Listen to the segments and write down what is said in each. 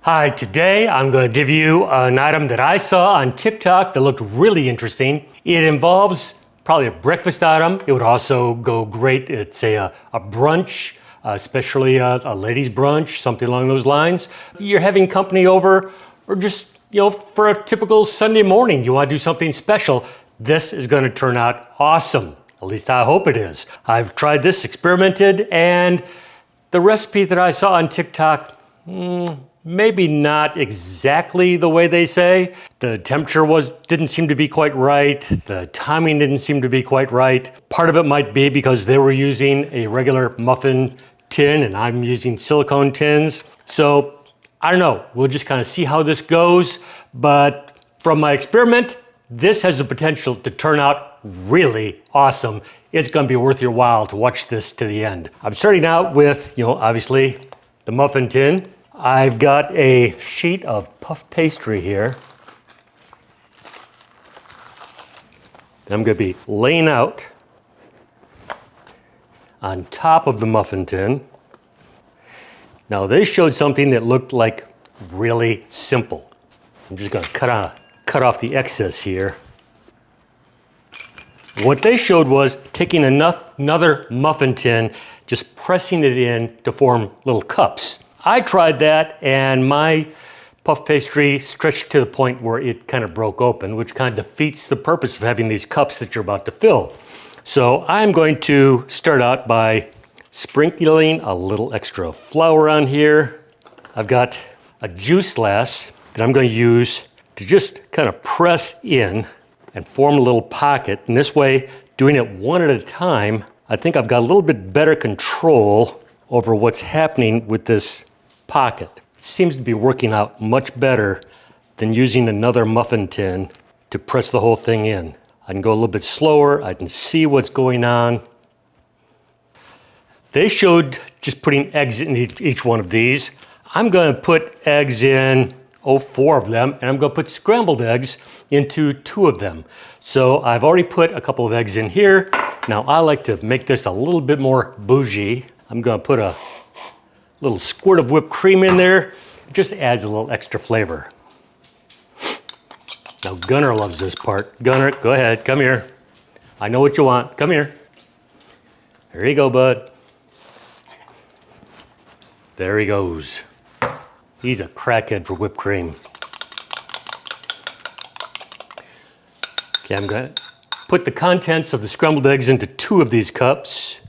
Hi, today I'm going to give you an item that I saw on TikTok that looked really interesting. It involves probably a breakfast item. It would also go great at, say, a brunch, especially a ladies' brunch, something along those lines. You're having company over, or just, for a typical Sunday morning, you want to do something special. This is going to turn out awesome. At least I hope it is. I've tried this, experimented, and the recipe that I saw on TikTok, maybe not exactly the way they say. The temperature didn't seem to be quite right. The timing didn't seem to be quite right. Part of it might be because they were using a regular muffin tin and I'm using silicone tins. So I don't know, we'll just kind of see how this goes. But from my experiment, this has the potential to turn out really awesome. It's gonna be worth your while to watch this to the end. I'm starting out with, obviously the muffin tin. I've got a sheet of puff pastry here. I'm going to be laying out on top of the muffin tin. Now they showed something that looked like really simple. I'm just going to cut off the excess here. What they showed was taking another muffin tin, just pressing it in to form little cups. I tried that and my puff pastry stretched to the point where it kind of broke open, which kind of defeats the purpose of having these cups that you're about to fill. So I'm going to start out by sprinkling a little extra flour on here. I've got a juice glass that I'm going to use to just kind of press in and form a little pocket. And this way, doing it one at a time, I think I've got a little bit better control over what's happening with this pocket. It seems to be working out much better than using another muffin tin to press the whole thing in. I can go a little bit slower. I can see what's going on. They showed just putting eggs in each one of these. I'm going to put eggs in, 4 of them, and I'm going to put scrambled eggs into 2 of them. So I've already put a couple of eggs in here. Now I like to make this a little bit more bougie. I'm going to put a little squirt of whipped cream in there. It just adds a little extra flavor. Now Gunner loves this part. Gunner, go ahead, come here. I know what you want, come here. There you go, bud. There he goes. He's a crackhead for whipped cream. Okay, I'm gonna put the contents of the scrambled eggs into 2 of these cups.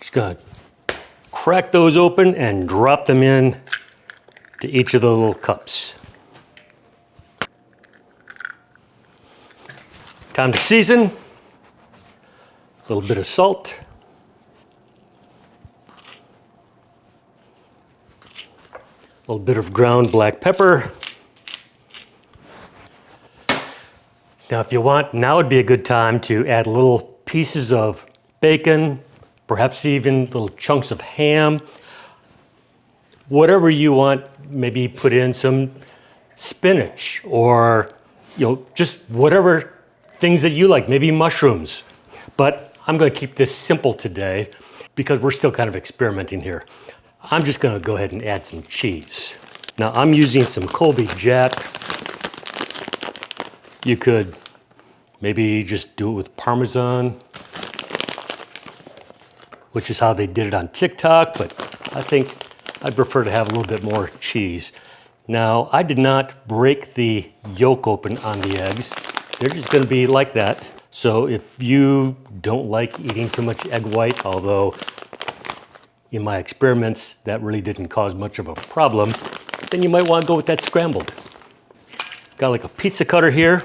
Just gonna crack those open and drop them in to each of the little cups. Time to season. A little bit of salt. A little bit of ground black pepper. Now if you want, now would be a good time to add little pieces of bacon, perhaps even little chunks of ham. Whatever you want, maybe put in some spinach or, just whatever things that you like, maybe mushrooms. But I'm going to keep this simple today because we're still kind of experimenting here. I'm just going to go ahead and add some cheese. Now I'm using some Colby Jack. You could maybe just do it with Parmesan, which is how they did it on TikTok, but I think I'd prefer to have a little bit more cheese. Now, I did not break the yolk open on the eggs. They're just gonna be like that. So if you don't like eating too much egg white, although in my experiments, that really didn't cause much of a problem, then you might wanna go with that scrambled. Got like a pizza cutter here.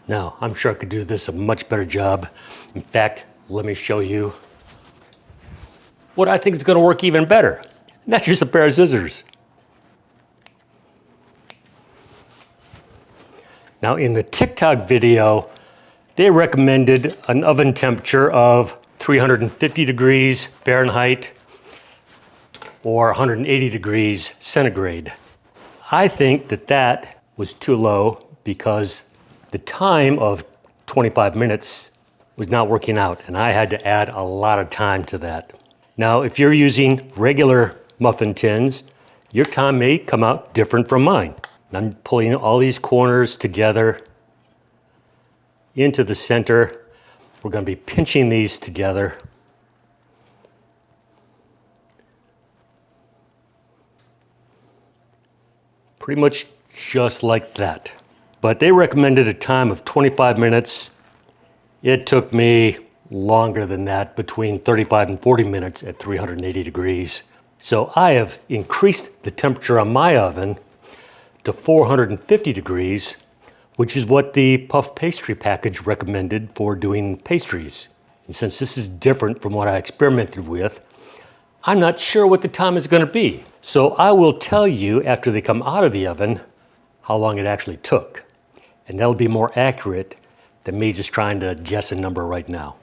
Now, I'm sure I could do this a much better job. In fact, let me show you what I think is gonna work even better. And that's just a pair of scissors. Now, in the TikTok video, they recommended an oven temperature of 350 degrees Fahrenheit. or 180 degrees centigrade. I think that that was too low because the time of 25 minutes was not working out, and I had to add a lot of time to that. Now, if you're using regular muffin tins, your time may come out different from mine. I'm pulling all these corners together into the center. We're going to be pinching these together. Pretty much just like that. But they recommended a time of 25 minutes. It took me longer than that, between 35 and 40 minutes at 380 degrees. So I have increased the temperature on my oven to 450 degrees, which is what the puff pastry package recommended for doing pastries. And since this is different from what I experimented with, I'm not sure what the time is going to be. So I will tell you after they come out of the oven how long it actually took. And that'll be more accurate than me just trying to guess a number right now.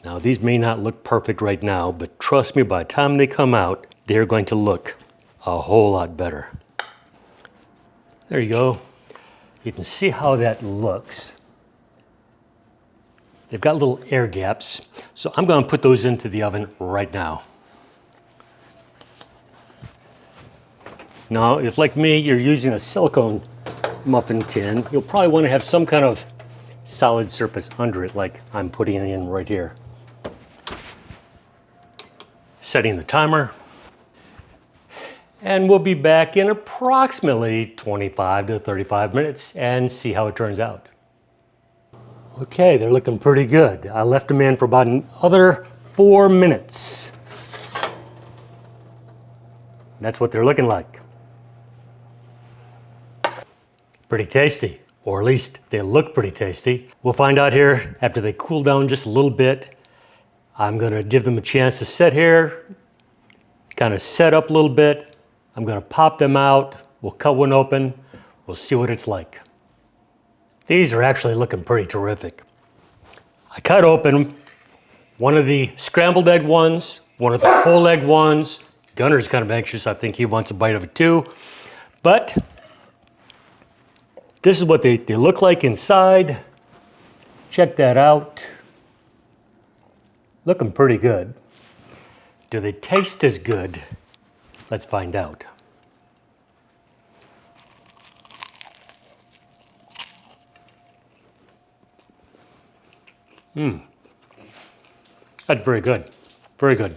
Now, these may not look perfect right now, but trust me, by the time they come out, they're going to look a whole lot better. There you go. You can see how that looks. They've got little air gaps, so I'm going to put those into the oven right now. Now, if like me, you're using a silicone muffin tin, you'll probably want to have some kind of solid surface under it, like I'm putting it in right here. Setting the timer. And we'll be back in approximately 25 to 35 minutes and see how it turns out. Okay, they're looking pretty good. I left them in for about another 4 minutes. That's what they're looking like. Pretty tasty, or at least they look pretty tasty. We'll find out here after they cool down just a little bit. I'm gonna give them a chance to sit here, kind of set up a little bit. I'm gonna pop them out. We'll cut one open. We'll see what it's like. These are actually looking pretty terrific. I cut open one of the scrambled egg ones, one of the whole egg ones. Gunner's kind of anxious. I think he wants a bite of it too. But this is what they look like inside. Check that out. Looking pretty good. Do they taste as good? Let's find out. That's very good. Very good.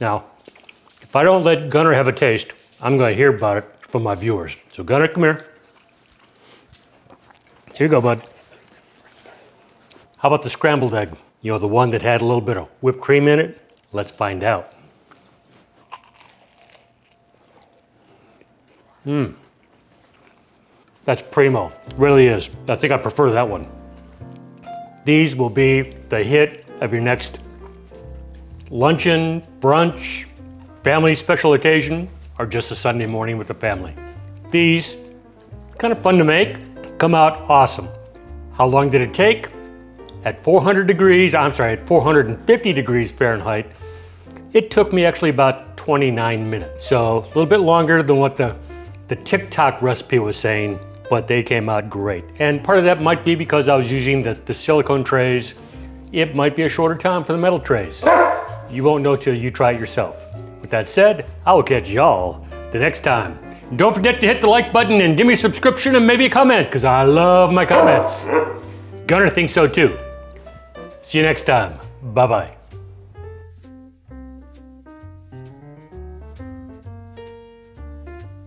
Now, if I don't let Gunner have a taste, I'm going to hear about it from my viewers. So Gunner, come here. Here you go, bud. How about the scrambled egg? You know, the one that had a little bit of whipped cream in it? Let's find out. That's primo, really is. I think I prefer that one. These will be the hit of your next luncheon, brunch, family special occasion, or just a Sunday morning with the family. These, kind of fun to make, come out awesome. How long did it take? At 450 degrees Fahrenheit, it took me actually about 29 minutes. So a little bit longer than what the TikTok recipe was saying, but they came out great. And part of that might be because I was using the silicone trays. It might be a shorter time for the metal trays. You won't know till you try it yourself. With that said, I will catch y'all the next time. And don't forget to hit the like button and give me a subscription and maybe a comment, because I love my comments. Gunner thinks so too. See you next time. Bye-bye.